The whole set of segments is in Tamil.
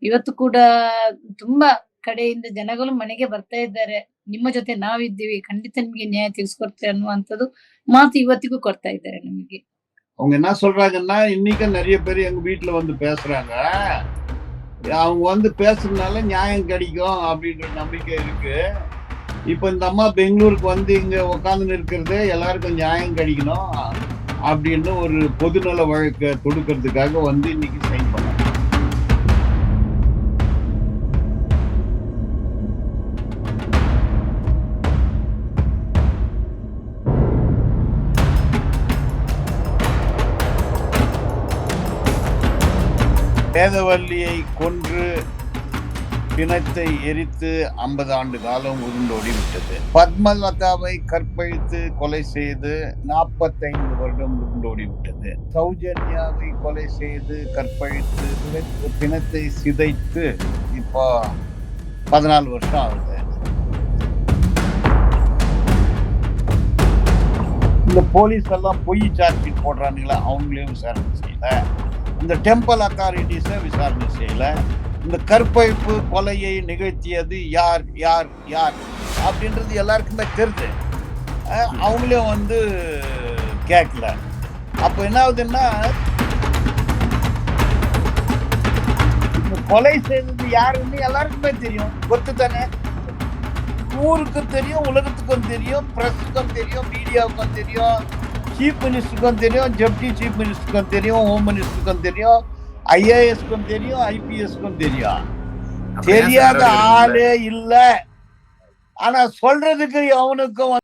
ಇವತ್ತು ಕೂಡ ತುಂಬಾ ಕಡೆಯಿಂದ ಜನಗಳು ಮನೆಗೆ ಬರ್ತಾ ಇದ್ದಾರೆ. ನಿಮ್ಮ ಜೊತೆ ನಾವಿದ್ದೀವಿ. ಖಂಡಿತ ನಿಮ್ಗೆ ನ್ಯಾಯ ತಿಳಿಸ್ಕೊಡ್ತೇವೆ ಅನ್ನುವಂಥದ್ದು ಮಾತು ಇವತ್ತಿಗೂ ಕೊಡ್ತಾ ಇದ್ದಾರೆ ನಮಗೆ. அவங்க என்ன சொல்றாங்கன்னா, இன்னைக்கும் நெறைய பேரு எங்க வீட்ல வந்து பேசுறாங்க. அவங்க வந்து பேசுறதுனால நியாயம் கிடைக்கும் அப்படின்ற நம்பிக்கை இருக்கு. இப்ப இந்த அம்மா பெங்களூருக்கு வந்து இங்க உட்கார்ந்துன்னு இருக்கிறதே எல்லாருக்கும் நியாயம் கிடைக்கணும் அப்படின்னு ஒரு பொதுநல வழக்க தொடுக்கிறதுக்காக வந்து இன்னைக்கு சைன் பண்ணாங்க. வேதவல்லியை கொன்று பிணத்தை எரித்து 50 ஆண்டு காலம் உருண்டோடி விட்டது. பத்மலதாவை கற்பழித்து கொலை செய்து 45 வருடம் உருண்டோடி விட்டது. சௌஜன்யாவை கொலை செய்து கற்பழித்து பிணத்தை சிதைத்து இப்போ 14 வருஷம் ஆகுது. இந்த போலீஸ் எல்லாம் பொய் சார்ஜ் ஷீட் போடுறானுங்களா, அவங்களையும் விசாரணை செய்யல. இந்த டெம்பிள் அத்தாரிட்டிஸை விசாரணை செய்யல. இந்த கற்பழிப்பு கொலையை நிகழ்த்தியது யார் யார் யார் அப்படின்றது எல்லாருக்குமே தெரியுது. அவங்களையும் வந்து கேட்கல. அப்போ என்ன ஆகுதுன்னா, கொலை செய்தது யாருன்னு எல்லாருக்குமே தெரியும். கொத்து தானே, ஊருக்கும் தெரியும், உலகத்துக்கும் தெரியும், பிரஸுக்கும் தெரியும், மீடியாவுக்கும் தெரியும், சீஃப் மினிஸ்டருக்கும் தெரியும், டெப்டி சீஃப் மினிஸ்டருக்கும் தெரியும், ஹோம் மினிஸ்டருக்கும் தெரியும், ஐஏஎஸ்க்கும் தெரியும், ஐபிஎஸ்க்கும் தெரியும். தெரியாத ஆளே இல்ல. ஆனா சொல்றதுக்கு அவனுக்கும்.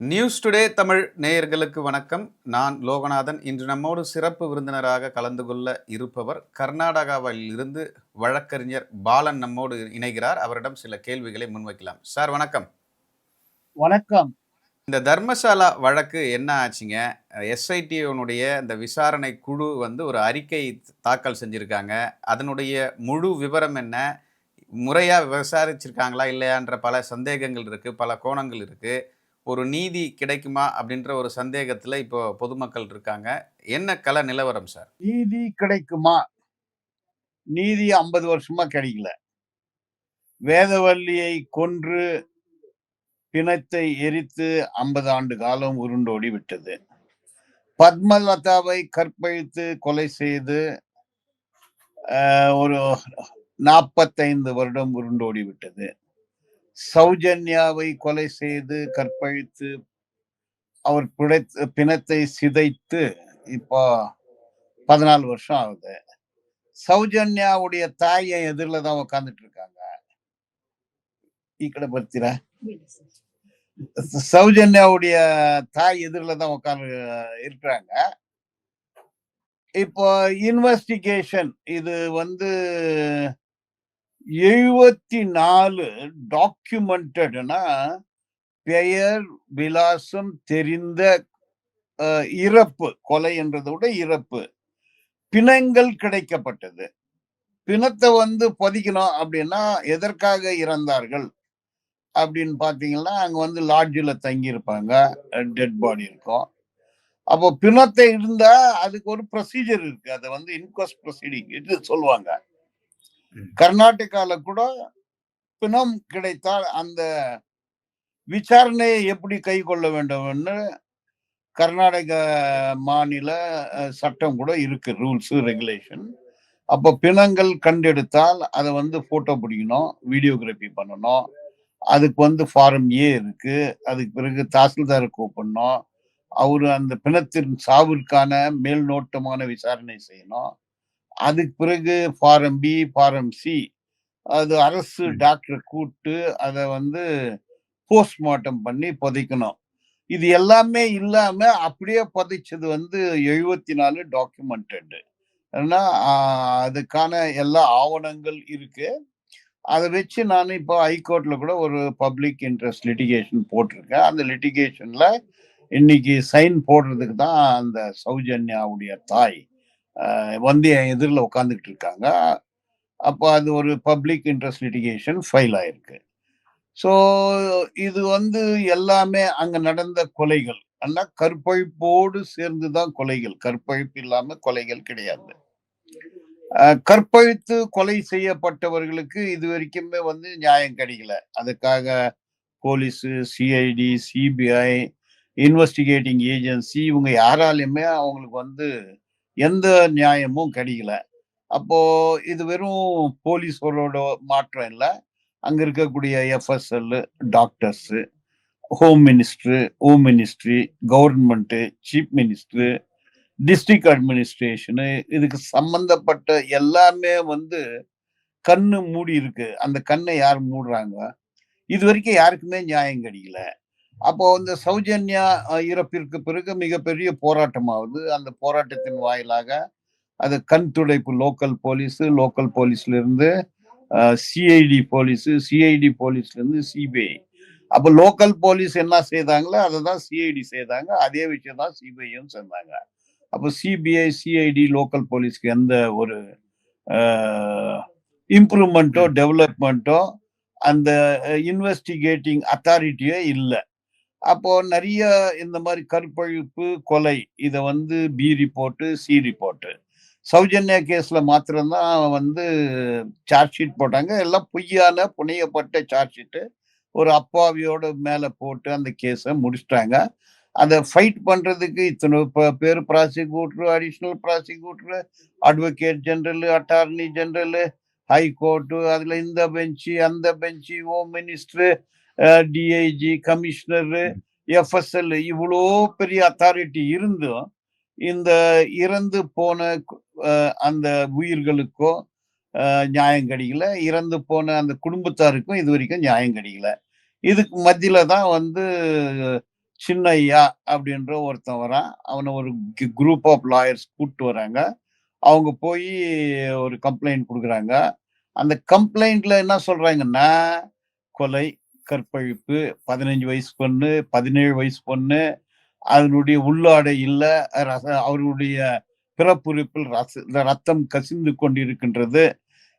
நியூஸ் டுடே தமிழ் நேயர்களுக்கு வணக்கம். நான் லோகநாதன். இன்று நம்மோடு சிறப்பு விருந்தினராக கலந்து கொள்ள இருப்பவர் கர்நாடகாவில் இருந்து வழக்கறிஞர் பாலன் நம்மோடு இணைகிறார். அவரிடம் சில கேள்விகளை முன்வைக்கலாம். சார் வணக்கம். வணக்கம். இந்த தர்மசாலா வழக்கு என்ன ஆச்சுங்க? எஸ்ஐடினுடைய இந்த விசாரணை குழு வந்து ஒரு அறிக்கை தாக்கல் செஞ்சிருக்காங்க. அதனுடைய முழு விவரம் என்ன? முறையா விசாரிச்சிருக்காங்களா இல்லையான்ற பல சந்தேகங்கள் இருக்கு, பல கோணங்கள் இருக்கு. ஒரு நீதி கிடைக்குமா அப்படின்ற ஒரு சந்தேகத்துல இப்போ பொதுமக்கள் இருக்காங்க. என்ன கள நிலவரம் சார்? நீதி கிடைக்குமா? நீதி 50 வருஷமா கிடைக்கல. வேதவல்லியை கொன்று பிணத்தை எரித்து 50 ஆண்டு காலம் உருண்டோடி விட்டது. பத்மலதாவை கற்பழித்து கொலை செய்து ஒரு 45 வருடம் உருண்டோடி விட்டது. சௌஜன்யாவை கொலை செய்து கற்பழித்து அவர் பிணத்தை சிதைத்து இப்போ 14 வருஷம் ஆகுது. சௌஜன்யாவுடைய தாய் என் எதிரில தான் உட்கார்ந்துட்டு இருக்காங்க. இக்கட பத்திர சௌஜன்யாவுடைய தாய் எதிரில தான் உட்கார்ந்து இருக்கிறாங்க. இப்போ இன்வெஸ்டிகேஷன் இது வந்து 74 டாக்குமெண்டட்னா பெயர் விலாசம் தெரிந்த இறப்பு, கொலை என்றதை விட இறப்பு, பிணங்கள் கிடைக்கப்பட்டது. பிணத்தை வந்து பதிக்கணும் அப்படின்னா எதற்காக இறந்தார்கள் அப்படின்னு பாத்தீங்கன்னா, அங்க வந்து லாட்ஜில் தங்கி இருப்பாங்க, டெட் பாடி இருக்கும். அப்போ பிணத்தை இருந்தா அதுக்கு ஒரு ப்ரொசீஜர் இருக்கு. அதை வந்து இன்கொஸ்ட் ப்ரொசீடிங் என்று சொல்லுவாங்க. கர்நாடகால கூட பிணம் கிடைத்தால் அந்த விசாரணையை எப்படி கை கொள்ள வேண்டும்னு கர்நாடக மாநில சட்டம் கூட இருக்கு, ரூல்ஸ் ரெகுலேஷன். அப்போ பிணங்கள் கண்டெடுத்தால் அதை வந்து போட்டோ பிடிக்கணும், வீடியோகிராஃபி பண்ணணும். அதுக்கு வந்து ஃபாரம் ஏ இருக்கு. அதுக்கு பிறகு தாசில்தாரை கூப்பிடணும். அவரு அந்த பிணத்தின் சாவிற்கான மேல் நோட்டமான விசாரணை செய்யணும். அதுக்கு பிறகு ஃபாரம் பி, ஃபாரம் சி, அது அரசு டாக்டரை கூப்பிட்டு அதை வந்து போஸ்ட்மார்ட்டம் பண்ணி புதைக்கணும். இது எல்லாமே இல்லாம அப்படியே புதைச்சது வந்து 74 டாக்குமெண்டட். ஏன்னா அதுக்கான எல்லா ஆவணங்கள் இருக்கு. அதை வச்சு நான் இப்போ ஹைகோர்ட்ல கூட ஒரு பப்ளிக் இன்ட்ரெஸ்ட் லிட்டிகேஷன் போட்டிருக்கேன். அந்த லிட்டிகேஷன்ல இன்னைக்கு சைன் போடுறதுக்கு தான் அந்த சௌஜன்யாவுடைய தாய் வந்து என் எதிரில் உட்காந்துக்கிட்டு இருக்காங்க. அப்போ அது ஒரு பப்ளிக் இன்ட்ரெஸ்ட் லிட்டிகேஷன் ஃபைல் ஆயிருக்கு. ஸோ இது வந்து எல்லாமே அங்க நடந்த கொலைகள், ஆனா கற்பழிப்போடு சேர்ந்துதான் கொலைகள். கற்பழிப்பு இல்லாம கொலைகள் கிடையாது. கற்பழித்து கொலை செய்யப்பட்டவர்களுக்கு இதுவரைக்குமே வந்து நியாயம் கிடைக்கல. அதுக்காக police, CID, CBI, investigating agency இவங்க யாராலயுமே அவங்களுக்கு வந்து எந்த நியாயமும் கிடைக்கல. அப்போ இது வெறும் போலீஸோட மாற்றம் இல்ல. அங்க இருக்கக்கூடிய FSL, doctors, home ministry, government, chief minister, district administration இதுக்கு சம்பந்தப்பட்ட எல்லாமே வந்து கண்ணு மூடி இருக்கு. அந்த கண்ணை யார் மூடுறாங்க? இதுவரைக்கும் யாருக்குமே நியாயம் கிடைக்கல. அப்போ இந்த சௌஜன்யா இறப்பிற்கு பிறகு மிகப்பெரிய போராட்டமாகுது. அந்த போராட்டத்தின் வாயிலாக அது கண் துடைப்பு லோக்கல் போலீஸ்ல இருந்து சிஐடி போலீஸ்ல இருந்து சிபிஐ. அப்ப லோக்கல் போலீஸ் என்ன செய்தாங்களோ அதை தான் சிஐடி செய்தாங்க. அதே விஷயம் தான் சிபிஐயும் செஞ்சாங்க. அப்போ சிபிஐ, சிஐடி, லோக்கல் போலீஸ்க்கு எந்த ஒரு இம்ப்ரூவ்மெண்ட்டோ, டெவலப்மெண்ட்டோ அந்த இன்வெஸ்டிகேட்டிங் அத்தாரிட்டியே இல்ல. அப்போ நிறைய இந்த மாதிரி கற்பழிப்பு, கொலை இத வந்து B report, C report. Sowjanya கேஸ்ல மாத்திரம்தான் வந்து சார்ஜ் ஷீட் போட்டாங்க. எல்லாம் பொய்யான புனையப்பட்ட சார்ஜ் ஷீட். ஒரு அப்பாவியோட மேல போட்டு அந்த கேஸை முடிச்சிட்டாங்க. அதை ஃபைட் பண்றதுக்கு இத்தனை பேர் prosecutor, additional prosecutor, advocate general, attorney general, high court, அதுல இந்த பெஞ்சு, அந்த bench, home minister, DIG, commissioner, FSL இவ்வளோ பெரிய அத்தாரிட்டி இருந்தும் இந்த இறந்து போன அந்த உயிர்களுக்கோ நியாயம் கிடைக்கல. இறந்து போன அந்த குடும்பத்தாருக்கும் இது வரைக்கும் நியாயம் கிடைக்கல. இதுக்கு மத்தியில தான் வந்து சின்னையா அப்படின்ற ஒருத்தன் வரான். அவனை ஒரு குரூப் ஆஃப் லாயர்ஸ் கூப்பிட்டு வராங்க. அவங்க போய் ஒரு கம்ப்ளைண்ட் கொடுக்குறாங்க. அந்த கம்ப்ளைண்ட்ல என்ன சொல்றாங்கன்னா, கொலை, கற்பழிப்பு, 15 வயசு பொண்ணு, 17 வயசு பொண்ணு, அதனுடைய உள்ளாடை இல்ல, அவர்களுடைய பிறப்புறுப்பில் ரத்தம் கசிந்து கொண்டிருக்கின்றது,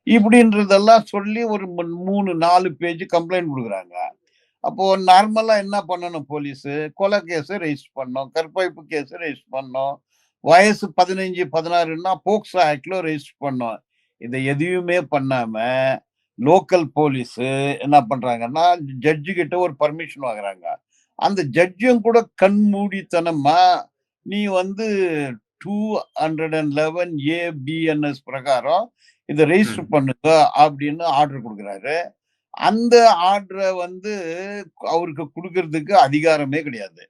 இப்படின்றதெல்லாம் சொல்லி ஒரு 3-4 பேஜ் கம்ப்ளைண்ட் கொடுக்குறாங்க. அப்போ நார்மலா என்ன பண்ணணும் போலீஸ்? கொலை கேஸ் ரெஜிஸ்டர் பண்ணணும், கற்பழிப்பு கேஸ் ரெஜிஸ்டர் பண்ணணும், வயசு 15, 16ன்னா போக்சோ ஆக்ட்ல ரெஜிஸ்டர் பண்ணணும். இதை எதையுமே பண்ணாம லோக்கல் போலீஸ் என்ன பண்றாங்கன்னா, ஜட்ஜு கிட்ட ஒரு பர்மிஷன் வாங்குறாங்க. அந்த ஜட்ஜும் கூட கண்மூடித்தனமா நீ வந்து 211 ABNS பிரகாரம் இதை ரெஜிஸ்டர் பண்ணுங்க அப்படின்னு ஆர்டர் கொடுக்குறாரு. அந்த ஆர்டரை வந்து அவருக்கு கொடுக்கறதுக்கு அதிகாரமே கிடையாது.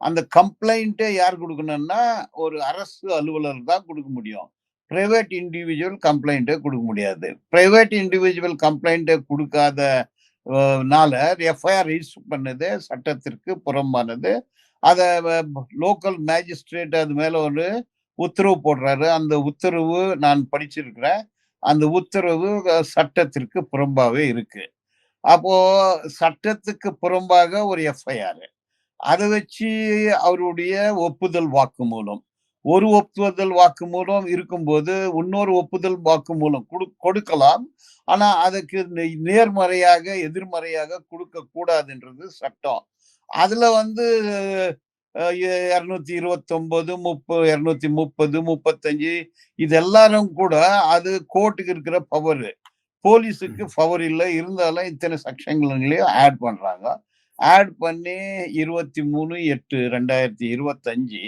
அந்த கம்ப்ளைண்ட்டை யார் கொடுக்கணும்னா ஒரு அரசு அலுவலர் தான் கொடுக்க முடியும். பிரைவேட் இண்டிவிஜுவல் கம்ப்ளைண்ட்டை கொடுக்க முடியாது. பிரைவேட் இண்டிவிஜுவல் கம்ப்ளைண்ட்டை கொடுக்காத நால எஃப்ஐஆர் ரெஜிஸ்டர் பண்ணது சட்டத்திற்கு புறம்பானது. அதை லோக்கல் மேஜிஸ்ட்ரேட் அது மேல ஒரு உத்தரவு போடுறாரு. அந்த உத்தரவு நான் படிச்சிருக்கிறேன். அந்த உத்தரவு சட்டத்திற்கு புறம்பாவே இருக்கு. அப்போ சட்டத்துக்கு புறம்பாக ஒரு எஃப்ஐஆர், அதை வச்சு அவருடைய ஒப்புதல் வாக்குமூலம், ஒரு ஒப்புதல் வாக்குமூலம் இருக்கும்போது இன்னொரு ஒப்புதல் வாக்குமூலம் கொடுக்கலாம். ஆனா அதுக்கு நேர்மறையாக எதிர்மறையாக கொடுக்க கூடாதுன்றது சட்டம். அதுல வந்து 229, 230, 35 இது எல்லாரும் கூட அது கோர்ட்டுக்கு இருக்கிற பவர். போலீஸுக்கு பவர் இல்லை. இருந்தாலும் இத்தனை செக்ஷன்களையும் ஆட் பண்றாங்க. ஆட் பண்ணி 23/8/2025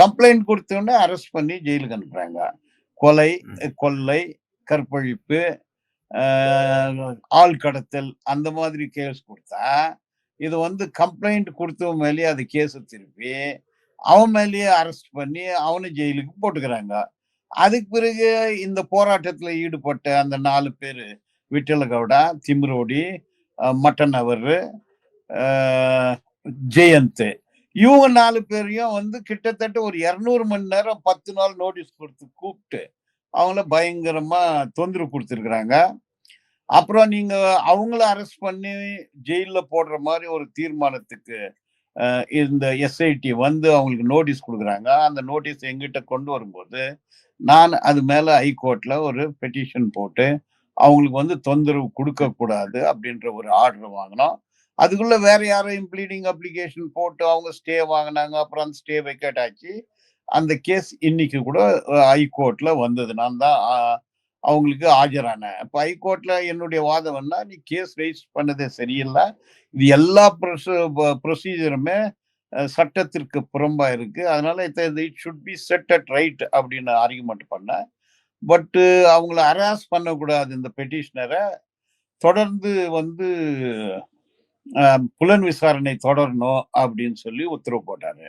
கம்ப்ளைண்ட் கொடுத்தோடனே அரெஸ்ட் பண்ணி ஜெயிலுக்கு அனுப்புறாங்க. கொலை, கொள்ளை, கற்பழிப்பு, ஆள் கடத்தல் அந்த மாதிரி கேஸ் கொடுத்தா இது வந்து கம்ப்ளைண்ட் கொடுத்தவன் மேலேயே அது கேஸ் திருப்பி அவன் மேலேயே அரெஸ்ட் பண்ணி அவனை ஜெயிலுக்கு போட்டுக்கிறாங்க. அதுக்கு பிறகு இந்த போராட்டத்துல ஈடுபட்ட அந்த 4 பேரு, விட்டலகவுடா, திம்ரோடி, மட்டன் அவர், ஜெயந்த், இவங்க 4 பேரையும் வந்து கிட்டத்தட்ட ஒரு 200 மணி நேரம் 10 நாள் நோட்டீஸ் கொடுத்து கூப்பிட்டு அவங்கள பயங்கரமா தொந்தரவு கொடுத்துருக்குறாங்க. அப்புறம் நீங்க அவங்கள அரெஸ்ட் பண்ணி ஜெயில போடுற மாதிரி ஒரு தீர்மானத்துக்கு இந்த எஸ்ஐடி வந்து அவங்களுக்கு நோட்டீஸ் கொடுக்குறாங்க. அந்த நோட்டீஸ் எங்கிட்ட கொண்டு வரும்போது நான் அது மேல ஹைகோர்ட்ல ஒரு பெட்டிஷன் போட்டு அவங்களுக்கு வந்து தொந்தரவு கொடுக்க கூடாது அப்படின்ற ஒரு ஆர்டர் வாங்கினோம். அதுக்குள்ள வேற யாரையும் ப்ளீடிங் அப்ளிகேஷன் போட்டு அவங்க ஸ்டே வாங்குனாங்க. அப்புறம் அந்த ஸ்டே வெக்கேட் ஆச்சு. அந்த கேஸ் இன்னைக்கு கூட ஹைகோர்ட்ல வந்தது. நான் தான் அவங்களுக்கு ஆஜரானேன். அப்ப ஹைகோர்ட்ல என்னுடைய வாதம் என்ன, நீ கேஸ் ரைஸ் பண்ணதே சரியில்ல. இது எல்லா ப்ரொசீஜருமே சட்டத்திற்கு புறம்பா இருக்கு. அதனால it should be set at right அப்படின்னு ஆர்குமெண்ட் பண்ணேன். பட் அவங்கள ஹராஸ் பண்ணக்கூடாது இந்த பெட்டிஷனர. தொடர்ந்து வந்து புலன் விசாரணை தொடரணும் அப்படின்னு சொல்லி உத்தரவு போட்டாரு.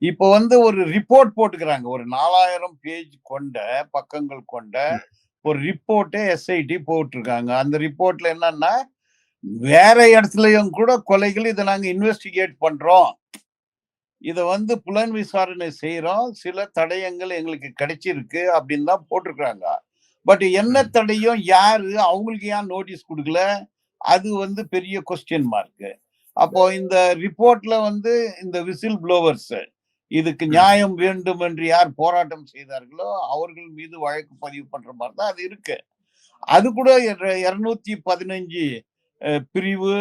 இப்போ வந்து ஒரு ரிப்போர்ட் போட்டுக்கிறாங்க. ஒரு 4000 பேஜ் கொண்ட பக்கங்கள் கொண்ட ம். ஒரு ரிப்போர்ட்டே எஸ்ஐடி போட்டிருக்காங்க. அந்த ரிப்போர்ட்ல என்னன்னா, வேற இடத்துலயும் கூட கொலைகள் இத நாங்க இன்வெஸ்டிகேட் பண்றோம். இத வந்து புலன் விசாரணை செய்றோம். சில தடயங்கள் எங்களுக்கு கிடைச்சிருக்கு அப்படின்னு தான் போட்டிருக்காங்க. பட் என்ன ம். தடயம், யாரு, அவங்களுக்கு ஏன் நோட்டீஸ் குடுக்கல? அது வந்து பெரிய கொஸ்டின் மார்க். அப்போ இந்த ரிப்போர்ட்ல வந்து இந்த விசில் ப்ளோவர்ஸ் இதுக்கு ம். நியாயம் வேண்டும் என்று யார் போராட்டம் செய்தார்களோ அவர்கள் மீது வழக்கு பதிவு பண்ற மாதிரி தான் அது இருக்கு. அது கூட 215 பிரிவு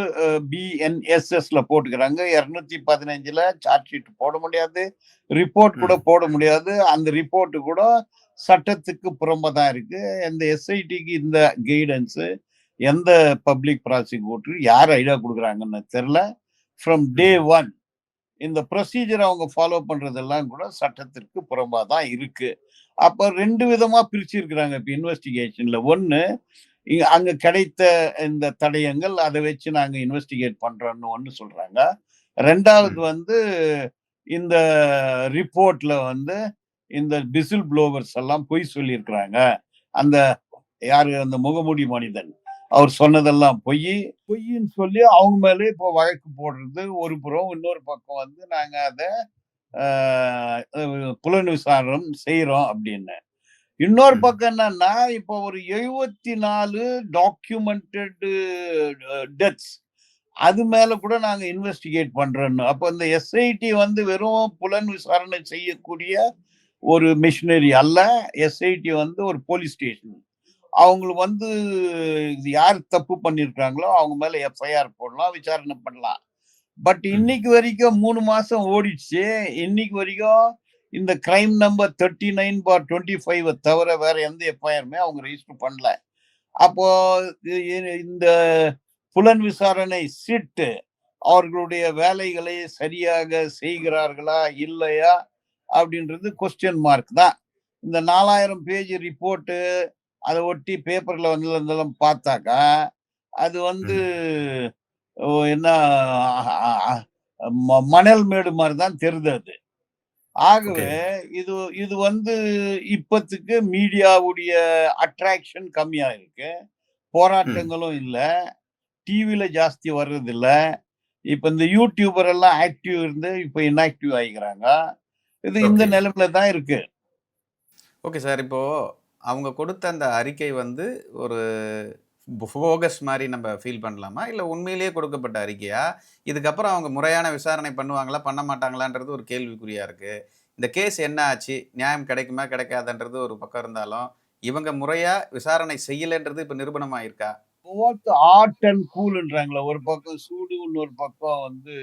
பிஎன்எஸ்எஸ்ல போட்டுக்கிறாங்க. 215ல சார்ஜ் ஷீட் போட முடியாது. ரிப்போர்ட் கூட ம். போட முடியாது. அந்த ரிப்போர்ட் கூட சட்டத்துக்கு புறம்பா தான் இருக்கு. இந்த எஸ்ஐடிக்கு இந்த கைடன்ஸ் எந்த பப்ளிக் ப்ராசிக்யூட்டர் யார் ஐடியா குடுக்குறாங்கன்னு தெரியல. ஃப்ரம் டே ம். 1 இந்த ப்ரொசீஜர் அவங்க ஃபாலோ பண்றதெல்லாம் கூட சட்டத்திற்கு புறம்பா தான் இருக்கு. அப்ப 2 விதமா பிரிச்சிருக்கிறாங்க இப்ப இன்வெஸ்டிகேஷன்ல. ஒண்ணு அங்க கிடைத்த இந்த தடயங்கள் அத வச்சு நாங்க இன்வெஸ்டிகேட் பண்றோம்னு ஒண்ணு சொல்றாங்க. 2வது ம். வந்து இந்த ரிப்போர்ட்ல வந்து இந்த விசில் ப்ளோவர்ஸ் எல்லாம் பொய் சொல்லியிருக்கிறாங்க. அந்த யாரு அந்த முகமூடி மனிதன். அவர் சொன்னதெல்லாம் பொய்யி. பொய்ன்னு சொல்லி அவங்க மேல இப்போ வழக்கு போடுறது ஒரு புறம். இன்னொரு பக்கம் வந்து நாங்க அத அ புலன் விசாரணை செய்றோம் அப்படின்னு. இன்னொரு ம். பக்கம் என்னன்னா, இப்போ ஒரு 74 டாக்குமெண்டட் டெத்ஸ் அது மேல கூட நாங்க இன்வெஸ்டிகேட் பண்றோம்னு. அப்ப இந்த எஸ்ஐடி வந்து வெறும் புலன் விசாரணை செய்யக்கூடிய ஒரு மிஷினரி அல்ல. எஸ்ஐடி வந்து ஒரு போலீஸ் ஸ்டேஷன். அவங்களுக்கு வந்து இது யார் தப்பு பண்ணியிருக்காங்களோ அவங்க மேல எஃப்ஐஆர் போடலாம், விசாரணை பண்ணலாம். பட் ம். இன்னைக்கு வரைக்கும் 3 மாசம் ஓடிடுச்சு. இன்னைக்கு வரைக்கும் இந்த கிரைம் நம்பர் 39/25 தவிர வேற எந்த எஃப்ஐஆருமே அவங்க ரெஜிஸ்டர் பண்ணல. அப்போ இந்த புலன் விசாரணை சிட்டு அவர்களுடைய வேலைகளை சரியாக செய்கிறார்களா? இல்லையா? அப்படின்றது கொஸ்டின் மார்க் தான். இந்த 4000 பேஜ் ரிப்போர்ட்டு அத ஒட்டி பேப்பர்ல வந்ததெல்லாம் பார்த்தாக்கா, அது வந்து ம். என்ன மணல் மேடு மாரி தான் தெரிது அது. ஓகே. ஆகவே இது இது வந்து இப்பத்துக்கு மீடியாவுடைய அட்ராக்ஷன் கம்மியா இருக்கு. ம். போராட்டங்களும் இல்ல. டிவில ஜாஸ்தி வர்றதில்ல. இப்ப இந்த யூடியூபர் எல்லாம் ஆக்டிவ் இருந்து இப்ப இன்ஆக்டிவ் ஆயிக்கிறாங்க. இது இந்த ஓகே. நிலைமையில தான் இருக்கு. Okay sir. இப்போ அவங்க கொடுத்த அந்த அறிக்கை வந்து ஒரு போகஸ் மாரி நம்ம ஃபீல் பண்ணலாமா? இல்ல உண்மையிலேயே கொடுக்கப்பட்ட அறிக்கையா? இதுக்கப்புறம் அவங்க முறையான விசாரணை பண்ணுவாங்களா? பண்ண மாட்டாங்களான்றது ஒரு கேள்விக்குறியா இருக்கு. இந்த கேஸ் என்ன ஆச்சு? நியாயம் கிடைக்குமா? கிடைக்காதான்றது ஒரு பக்கம் இருந்தாலும், இவங்க முறையா விசாரணை செய்யலன்றது இப்ப நிரூபணம் ஆயிருக்கா? போத் ஹாட் அண்ட் கூல்ன்றாங்கல்ல. ஒரு பக்கம் சூடு, இன்னொரு பக்கம் வந்து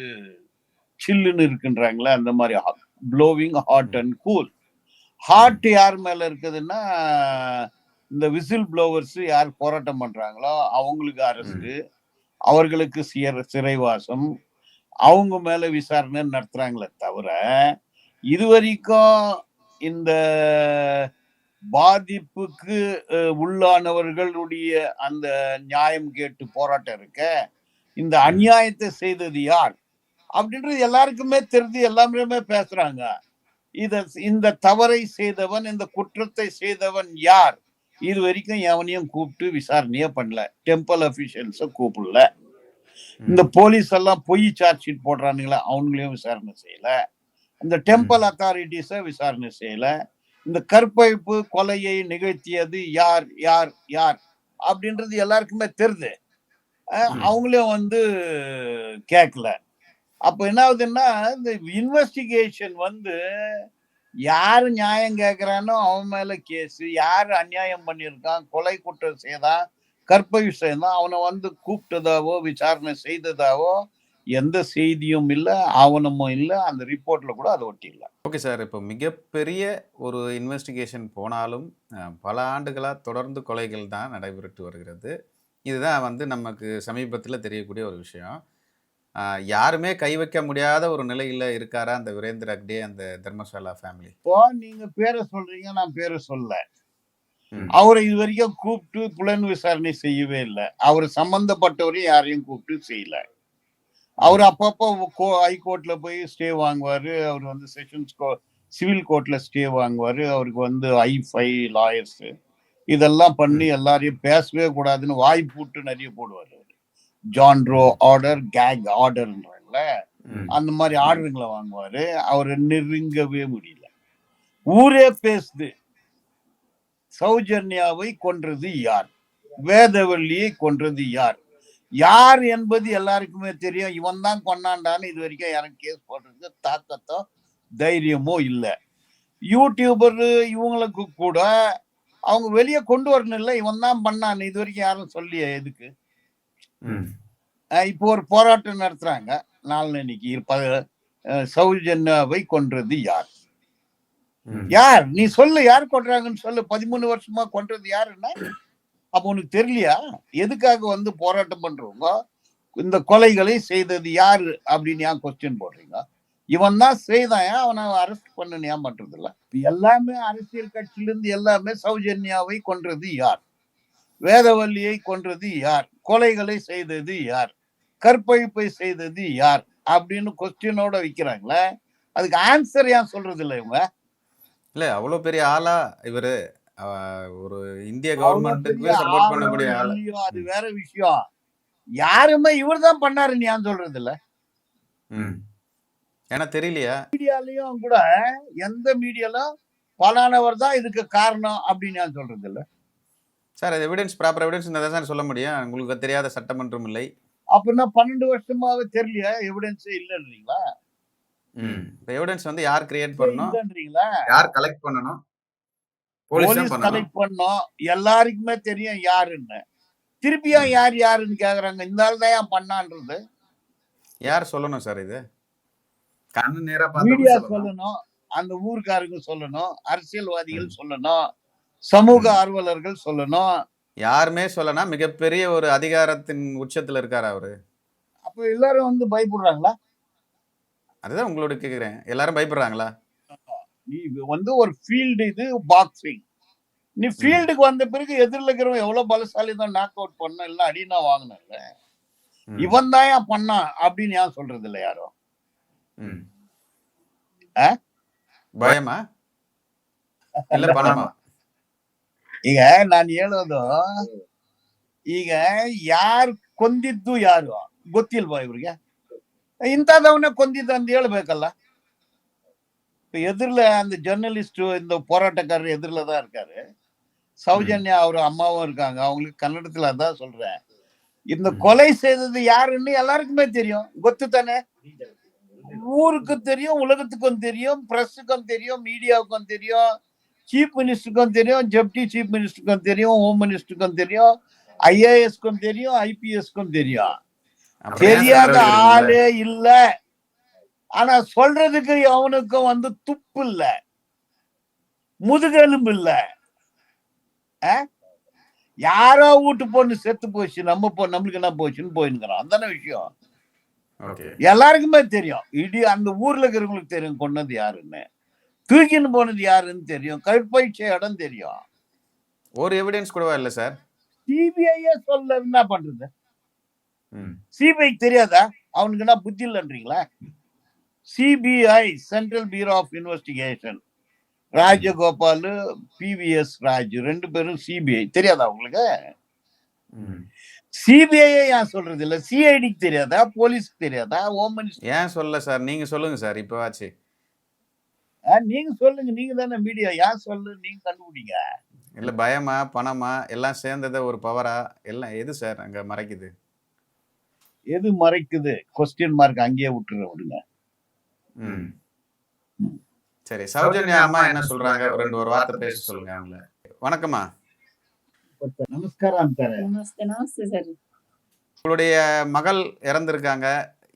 சில்லுன்னு இருக்குன்றாங்கல்ல. அந்த மாரி ப்ளோவிங் ஹாட் ம். And cool. ம். ஹார்ட் யார் மேல இருக்குதுன்னா, இந்த விசில் ப்ளோவர்ஸ் யார் போராட்டம் பண்றாங்களோ, அவங்களுக்கு ம். அரெஸ்ட்டு. அவர்களுக்கு சிறைவாசம். அவங்க மேல விசாரணை நடத்துறாங்களே தவிர, இதுவரைக்கும் இந்த பாதிப்புக்கு உள்ளானவர்களுடைய அந்த நியாயம் கேட்டு போராட்டம் இருக்கே, இந்த ம். அநியாயத்தை செய்தது யார்? அப்படின்றது எல்லாருக்குமே தெரிஞ்சு எல்லாருமே பேசுறாங்க. இத இந்த தவறை செய்தவன், இந்த குற்றத்தை செய்தவன் யார்? இதுவரைக்கும் எவனையும் கூப்பிட்டு விசாரணையே பண்ணல. டெம்பிள் அபிஷியல்ஸ கூப்பிடல. இந்த ம். போலீஸ் எல்லாம் பொய் சார்ஜ் ஷீட் போடுறானுங்களே, அவங்களையும் விசாரணை செய்யல. இந்த ம். டெம்பிள் அத்தாரிட்டீஸ விசாரணை செய்யல. இந்த கற்பழிப்பு கொலையை நிகழ்த்தியது யார்? யார்? யார்? அப்படின்றது எல்லாருக்குமே தெரிது. ம். அவங்களையும் வந்து கேட்கல. அப்ப என்ன ஆகுதுன்னா, இந்த இன்வெஸ்டிகேஷன் வந்து யாரு நியாயம் கேட்கிறானோ அவன் மேல கேஸு. யாரு அநியாயம் பண்ணியிருக்கான், கொலை குற்றம் செய்தான், கற்பழிப்பு செய்தான், அவன வந்து கூப்பிட்டதாவோ, விசாரணை செய்ததாவோ எந்த செய்தியும் இல்ல, ஆவணமும் இல்ல, அந்த ரிப்போர்ட்ல கூட அதை ஒட்டி இல்ல. Okay sir. இப்போ மிகப்பெரிய ஒரு இன்வெஸ்டிகேஷன் போனாலும் பல ஆண்டுகளா தொடர்ந்து கொலைகள் தான் நடைபெற்று வருகிறது. இதுதான் வந்து நமக்கு சமீபத்தில தெரியக்கூடிய ஒரு விஷயம். யாருமே கை வைக்க முடியாத ஒரு நிலையில இருக்காரா அந்த வீரேந்தர் ஹெக்டே, அந்த தர்மசாலா ஃபேமிலி? இப்போ நீங்க பேரை சொல்றீங்க, நான் பேரை சொல்லல. ம். அவரை இதுவரைக்கும் கூப்பிட்டு புலன் விசாரணை செய்யவே இல்ல. அவர் சம்பந்தப்பட்டவரையும் யாரையும் கூப்பிட்டு செய்யல. அவர் அப்பப்போ ஹைகோர்ட்ல போய் ஸ்டே வாங்குவாரு. அவர் வந்து செஷன்ஸ் சிவில் கோர்ட்ல ஸ்டே வாங்குவாரு. அவருக்கு வந்து ஐ5 லாயர்ஸ் இதெல்லாம் பண்ணி எல்லாரையும் பேசவே கூடாதுன்னு வாய் பூட்டு நிறைய போடுவாரு. ஜான் ரோ ஆர்டர், கேக் ஆர்டர்ன்றாங்கல்ல, அந்த மாதிரி ஆர்டருங்களை வாங்குவாரு. அவரை நெருங்கவே முடியல. ஊரே பேசுது. சௌஜன்யாவை கொன்றது யார்? வேதவள்ளியை கொன்றது யார்? யார் என்பது எல்லாருக்குமே தெரியும். இவன் தான் கொன்னான்டான்னு இது வரைக்கும் யாரும் கேஸ் போடுறது தாக்கத்தோ தைரியமோ இல்லை. யூடியூபர் இவங்களுக்கு கூட அவங்க வெளியே கொண்டு வரணும் இல்லை, இவன் தான் பண்ணான்னு இது வரைக்கும் யாரும் சொல்லிய எதுக்கு? இப்போ ஒரு போராட்டம் நடத்துறாங்க நாளைக்கு. சௌஜன்யாவை கொன்றது யார்? யார்? நீ சொல்லு, யார் கொன்றாங்கன்னு சொல்லு. 13 வருஷமா கொன்றது யாருன்னா அப்ப உனக்கு தெரியலையா? எதுக்காக வந்து போராட்டம் பண்றவங்க இந்த கொலைகளை செய்தது யாரு அப்படின்னு ஏன் கொஸ்டின் போடுறீங்க? இவன் தான் செய்தான், அவனை அரெஸ்ட் பண்ணு ஏன் பண்றது இல்ல? எல்லாமே அரசியல் கட்சியிலிருந்து எல்லாமே சௌஜன்யாவை கொன்றது யார்? வேதவல்லியை கொன்றது யார்? கொலைகளை செய்தது யார்? கற்பழிப்பை செய்தது யார் அப்படின்னு கொஸ்டினோட வைக்கிறாங்களே, அதுக்கு ஆன்சர் ஏன் சொல்றது இல்லை இவங்க? இல்ல அவ்வளவு பெரிய ஆளா இவரு? ஒரு இந்திய கவர்மெண்ட்டுக்கு சப்போர்ட் பண்ணக்கூடிய ஆளா? அது வேற விஷயம். யாருமே இவர் தான் பண்ணாருன்னு ஏன் சொல்றது இல்ல? ஏன்னா தெரியலையா? மீடியாலயும் கூட எந்த மீடியாலும் பலானவர் தான் இதுக்கு காரணம் அப்படின்னு ஏன் சொல்றது இல்ல? சார் அது எவிடன்ஸ், ப்ராப்பர் எவிடன்ஸ் இருந்தா தான் சொல்ல முடியும். உங்களுக்கு தெரியாத சட்டமன்றம் இல்லை. அப்படின்னா 12 வருஷமாவே தெரியலையா? எவிடன்ஸே இல்லன்றீங்களா? இப்போ எவிடன்ஸ் வந்து யார் கிரியேட் பண்ணணும்? இல்லன்றீங்களா? யார் கலெக்ட் பண்ணணும்? போலீஸ் கலெக்ட் பண்ணோம். எல்லாருக்குமே தெரியும் யாருன்னு. திருப்பியும் யார் யாருன்னு கேக்குறாங்க. இந்த ஆள் தான் ஏன் பண்ணான்றது யார் சொல்லணும் சார்? இது கண்ணு நேரா மீடியா சொல்லணும், அந்த ஊர்க்காரங்க சொல்லணும், அரசியல்வாதிகள் சொல்லணும், சமூக ஆர்வலர்கள் சொல்லணும். யாருமே சொல்லனா மிகப்பெரிய ஒரு அதிகாரத்தின் உச்சத்துல இருக்காரு அவரு. அப்ப எல்லாரும் வந்து பயப்படுறாங்களா? அதுதான் உங்களோட கேக்குறேன். எல்லாரும் பயப்படுறாங்களா? நீ வந்து ஒரு ஃபீல்டு, இது பாக்ஸிங். நீ ஃபீல்டுக்கு வந்த பிறகு எதிரில் இருக்கிறவன் எவ்வளவு பலசாலி தான் நாக் அவுட் பண்ண, இல்ல அடினா வாங்கினல, இவன் தான் ஏன் பண்ணான் அப்படின்னு ஏன் சொல்றது இல்லை யாரும்? பயமா ಇಲ್ಲ ಪಣಮ? ಈಗ ನಾನು ಹೇಳೋದು, ಈಗ ಯಾರು ಕೊಂದಿದ್ದು ಯಾರು ಗೊತ್ತಿಲ್ವಾ ಇವ್ರಿಗೆ? ಇಂಥದವನ್ನ ಕೊಂದಿದ್ದ ಅಂತ ಹೇಳ್ಬೇಕಲ್ಲ. எதிரில் அந்த ஜெர்னலிஸ்ட், இந்த போராட்டக்காரர் எதிரில் தான் இருக்காரு. சௌஜன்யா அவர் அம்மாவும் இருக்காங்க. அவங்களுக்கு கன்னடத்துல அதான் சொல்றேன். இந்த கொலை செய்தது யாருன்னு எல்லாருக்குமே தெரியும். கொத்து தானே? ஊருக்கு தெரியும், உலகத்துக்கும் தெரியும், பிரஸுக்கும் தெரியும், மீடியாவுக்கும் தெரியும், சீஃப் மினிஸ்டருக்கும் தெரியும், டெப்டி சீஃப் மினிஸ்டருக்கும் தெரியும், ஹோம் மினிஸ்டருக்கும் தெரியும், ஐஏஎஸ்க்கும் தெரியும், ஐபிஎஸ்க்கும் தெரியும். தெரியாத ஆளே இல்ல. ஆனா சொல்றதுக்கு அவனுக்கும் வந்து துப்பு இல்ல, முதுகெலும்பு இல்ல. யாரோ வீட்டு பொண்ணு செத்து போச்சு, நம்ம நம்மளுக்கு என்ன போச்சுன்னு போயிருக்கிறான். அதான விஷயம். எல்லாருக்குமே தெரியும். அந்த ஊர்ல இருக்கிறவங்களுக்கு தெரியும் கொன்னது யாருன்னு, தூக்கின்னு போனது யாருன்னு தெரியும், கற்பழிச்ச இடம் தெரியும். ஒரு எவிடன்ஸ் கூடவா இல்ல சார்? சிபிஐயே சொல்ல என்ன பண்றது? சிபிஐ தெரியாதா? அவனுக்கு என்ன புத்தி இல்லைன்றீங்களா? CBI, central bureau of investigation, Rajagopal, PVS Raj, ரெண்டு பேரும் சிபிஐ. தெரியாதா உங்களுக்கு? சிபிஐ ஏன் சொல்றது இல்ல? சிஐடிக்கு தெரியாதா? போலீஸ்க்கு தெரியாதா? ஹோம் மினிஸ்டர் ஏன் சொல்ல சார்? நீங்க சொல்லுங்க சார். இப்பவாச்சு நீங்க சொல்லுங்க. நீங்க தானே மீடியா, ஏன் சொல்லு, நீங்க கண்டுபிடிங்க. இல்ல பயமா, பணமா, எல்லாம் சேர்ந்தத ஒரு பவரா, எல்லாம் எது சார் அங்க மறைக்குது? எது மறைக்குது? கொஸ்டின் மார்க் அங்கேயே விட்டுற விடுங்க. சரி, சௌஜன்யா அம்மா என்ன சொல்றாங்க? ஒரு வார்த்தை பேச சொல்லுங்க அவங்கள. வணக்கம்மா. நமஸ்காரம். நமஸ்தே. நமஸ்தே சார். உங்களுடைய மகள் இறந்திருக்காங்க.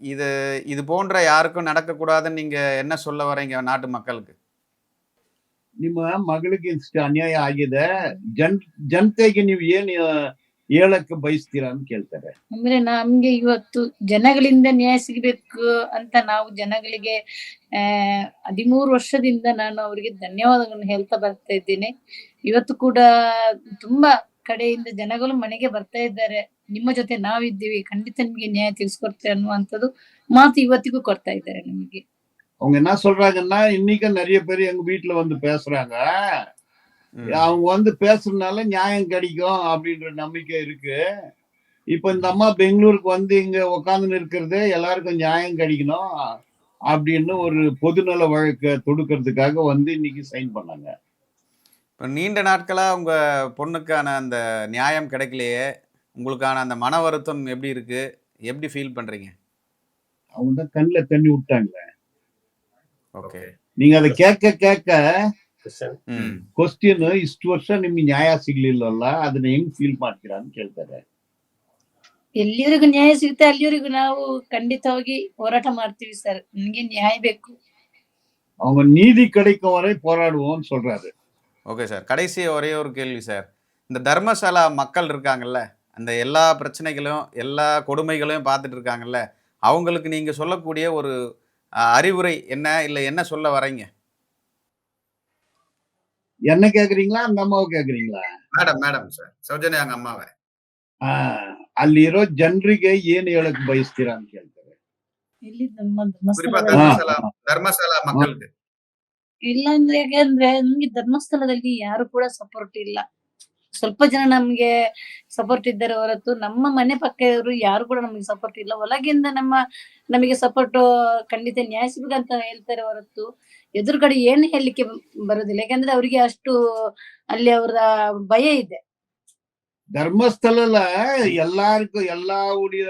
இது இது போன்ற யாருக்கும் நடக்கக்கூடாதுன்னு நீங்க என்ன சொல்ல வரீங்க நாட்டு மக்களுக்கு? ನಿಮ್ಮ ಮಗಳಿಗೆ ಇಷ್ಟು ಅನ್ಯಾಯ ಆಗಿದೆ. ಜನತೆಗೆ ನೀವು ಏನು ಹೇಳಕ್ಕೆ ಬಯಸ್ತೀರಾ ಅಂತ ಕೇಳ್ತಾರೆ. ಅಂದ್ರೆ ನಮ್ಗೆ ಇವತ್ತು ಜನಗಳಿಂದ ನ್ಯಾಯ ಸಿಗ್ಬೇಕು ಅಂತ ನಾವು ಜನಗಳಿಗೆ 13 ವರ್ಷದಿಂದ ನಾನು ಅವರಿಗೆ ಧನ್ಯವಾದಗಳನ್ನು ಹೇಳ್ತಾ ಬರ್ತಾ ಇದ್ದೇನೆ. ಇವತ್ತು ಕೂಡ ತುಂಬಾ ಕಡೆಯಿಂದ ಜನಗಳು ಮನೆಗೆ ಬರ್ತಾ ಇದ್ದಾರೆ. ನಿಮ್ಮ ಜೊತೆ ನಾವಿದ್ದೀವಿ, ಖಂಡಿತ ನಿಮ್ಗೆ ನ್ಯಾಯ ತಿಳಿಸ್ಕೊಡ್ತೇವೆ ಅನ್ನುವಂಥದ್ದು ಮಾತು ಇವತ್ತಿಗೂ ಕೊಡ್ತಾ ಇದ್ದಾರೆ ನಮಗೆ. அவங்க என்ன சொல்றாங்கன்னா, இன்னைக்கும் நெறைய பேர் எங்க வீட்ல வந்து பேசுறாங்க. ம். அவங்க வந்து பேசுறதுனால நியாயம் கிடைக்கும் அப்படின்ற நம்பிக்கை இருக்கு. இப்ப இந்த அம்மா பெங்களூருக்கு வந்து இங்க உட்கார்ந்துன்னு இருக்கிறதே எல்லாருக்கும் நியாயம் கிடைக்கணும் அப்படின்னு ஒரு பொதுநல வழக்க தொடுக்கிறதுக்காக வந்து இன்னைக்கு சைன் பண்ணாங்க. இப்ப நீண்ட நாட்களா உங்க பொண்ணுக்கான அந்த நியாயம் கிடைக்கலையே, உங்களுக்கான அந்த மன வருத்தம் எப்படி இருக்கு? எப்படி ஃபீல் பண்றீங்க? அவங்க தான் கண்ணுல தண்ணி விட்டாங்க. ಓಕೆ. ನೀங்க ಅದ ಕೇಕ ಹ್ಮ್. ಕ್ವಶನ್ ಇಷ್ಟು ವರ್ಷ ನಿಮ್ಗೆ ನ್ಯಾಯ ಸಿಗ್ಲಿಲ್ಲಲ್ಲ, ಅದನ್ನ ಹೆಂಗ್ ಫೀಲ್ ಮಾಡ್ತೀರಾ ಅಂತ ಕೇಳ್ತಾರೆ. ಎಲ್ಲಿವರೆಗೂ ನ್ಯಾಯ ಸಿಗುತ್ತೆ ಅಲ್ಲಿವರೆಗೂ ನಾವು ಖಂಡಿತವಾಗಿ ಹೋರಾಟ ಮಾಡ್ತೀವಿ ಸರ್. ನಮ್ಗೆ ನ್ಯಾಯ ಬೇಕು. அவங்க நீதி கிடைக்கும் வரை போராடுவோம்னு சொல்றாரு. Okay sir. கடைசி ஒரே ஒரு கேள்வி சார். இந்த தர்மசாலா மக்கள் இருக்காங்கல்ல, அந்த எல்லா பிரச்சனைகளும், எல்லா கொடுமைகளையும் பார்த்துட்டு இருக்காங்கல்ல, அவங்களுக்கு நீங்க சொல்லக்கூடிய ஒரு அறிவுரை என்ன? இல்ல என்ன சொல்ல வரீங்க? என்ன கேக்குறீங்களா, அந்த அம்மாவை கேக்குறீங்களா? Madam sir. ಸೌಜನ್ಯ ಹಂಗ ಅಮ್ಮವೇ. ಆ, ಅಲ್ಲಿರೋ ಜನರಿಗೆ ಏನ್ ಹೇಳಕ್ ಬಯಸ್ತೀರಾ ಅಂತ ಕೇಳ್ತಾರೆ. ಇಲ್ಲಿ ನಮ್ಮ குறிப்பா ಧರ್ಮಸ್ಥಳದಲ್ಲಿ தர்மசாலா மக்களுக்கு. ಇಲ್ಲ ಅಂದ್ರೆ ಯಾಕಂದ್ರೆ ನಮ್ಗೆ ಧರ್ಮಸ್ಥಳದಲ್ಲಿ ಯಾರು ಕೂಡ ಸಪೋರ್ಟ್ ಇಲ್ಲ. ಸ್ವಲ್ಪ ಜನ ನಮ್ಗೆ ಸಪೋರ್ಟ್ ಇದ್ದಾರೆ ಹೊರತು ನಮ್ಮ ಮನೆ ಪಕ್ಕದವರು ಯಾರು ಕೂಡ ನಮಗೆ ಸಪೋರ್ಟ್ ಇಲ್ಲ. ಒಳಗಿಂದ ನಮಗೆ ಸಪೋರ್ಟ್ ಖಂಡಿತ ನ್ಯಾಯ ಸಿಗ್ಬೇಕಂತ ಹೇಳ್ತಾರೆ ಹೊರತು ಎದುರುಗಡೆ ಏನು ಹೇಳಲಿಕ್ಕೆ ಬರುದಿಲ್ಲ. ಯಾಕಂದ್ರೆ ಅವರಿಗೆ ಅಷ್ಟು ಅಲ್ಲಿ ಅವರ ಭಯ ಇದೆ. தர்மஸ்தல எல்லாருக்கும் எல்லா உடைய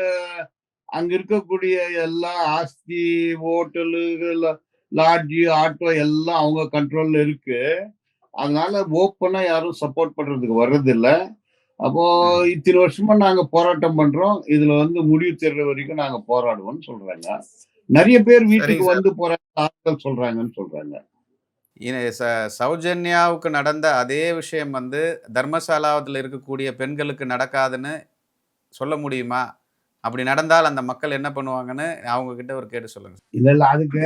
அங்க இருக்கக்கூடிய எல்லா ஆஸ்தி, ஹோட்டலு, லாட்ஜி, ஆட்டோ எல்லாம் அவங்க கண்ட்ரோல்ல இருக்கு. அதனால ஓப்பனா யாரும் சப்போர்ட் பண்றதுக்கு வர்றதில்ல. அப்போ ம். இத்தனை வருஷமா நாங்க போராட்டம் பண்றோம். இதுல வந்து முடிவு தெரிற வரைக்கும் நாங்க போராடுவோம்னு சொல்றாங்க. நிறைய பேர் சரிங்க வீட்டுக்கு சார். வந்து போராட்ட ஆட்கள் சொல்றாங்கன்னு சொல்றாங்க. சௌஜன்யாவுக்கு நடந்த அதே விஷயம் வந்து தர்மசாலாவில் இருக்கக்கூடிய பெண்களுக்கு நடக்காதுன்னு சொல்ல முடியுமா? அப்படி நடந்தால் அந்த மக்கள் என்ன பண்ணுவாங்கன்னு அவங்க கிட்ட ஒரு கேட்டு சொல்லுங்க. ಇಲ್ಲ ಅದಕ್ಕೆ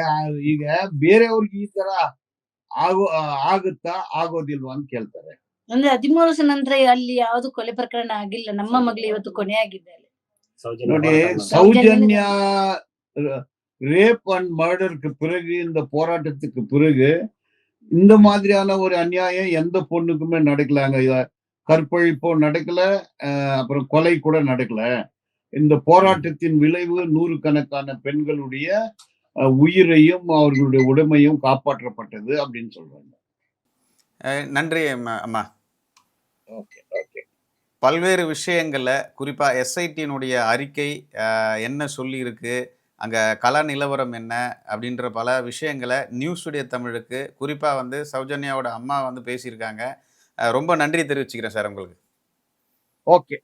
ಈಗ ಬೇರೆಯವ್ರಿಗೆ ಈ ತರ ಆಗುತ್ತಾ ಆಗೋದಿಲ್ವಾ ಅಂತ ಕೇಳ್ತಾರೆ. ಅಂದ್ರೆ 13 ವರ್ಷ ನಂತರ ಅಲ್ಲಿ ಯಾವ್ದು ಕೊಲೆ ಪ್ರಕರಣ ಆಗಿಲ್ಲ. ನಮ್ಮ ಮಗಳು ಇವತ್ತು ಕೊನೆಯಾಗಿದ್ದಾಳೆ. ನೋಡಿ, ಸೌಜನ್ಯ சௌஜன்யா ரேப் அண்ட் மர்டருக்கு பிறகு, இந்த போராட்டத்துக்கு பிறகு இந்த மாதிரியான ஒரு அநியாயம் எந்த பொண்ணுக்குமே நடக்கலாங்க. கற்பழிப்பும் நடக்கல, அப்புறம் கொலை கூட நடக்கல. இந்த போராட்டத்தின் விளைவு நூறுக்கணக்கான பெண்களுடைய உயிரையும் அவர்களுடைய உடைமையும் காப்பாற்றப்பட்டது அப்படின்னு சொல்றாங்க. நன்றி அம்மா. Okay okay. பல்வேறு விஷயங்களை குறிப்பாக எஸ்ஐடியினுடைய அறிக்கை என்ன சொல்லியிருக்கு, அங்கே கள நிலவரம் என்ன அப்படின்ற பல விஷயங்களை நியூஸ் டுடே தமிழுக்கு குறிப்பாக வந்து சௌஜன்யாவோட அம்மா வந்து பேசியிருக்காங்க. ரொம்ப நன்றி தெரிவிச்சுக்கிறேன் சார் உங்களுக்கு. ஓகே.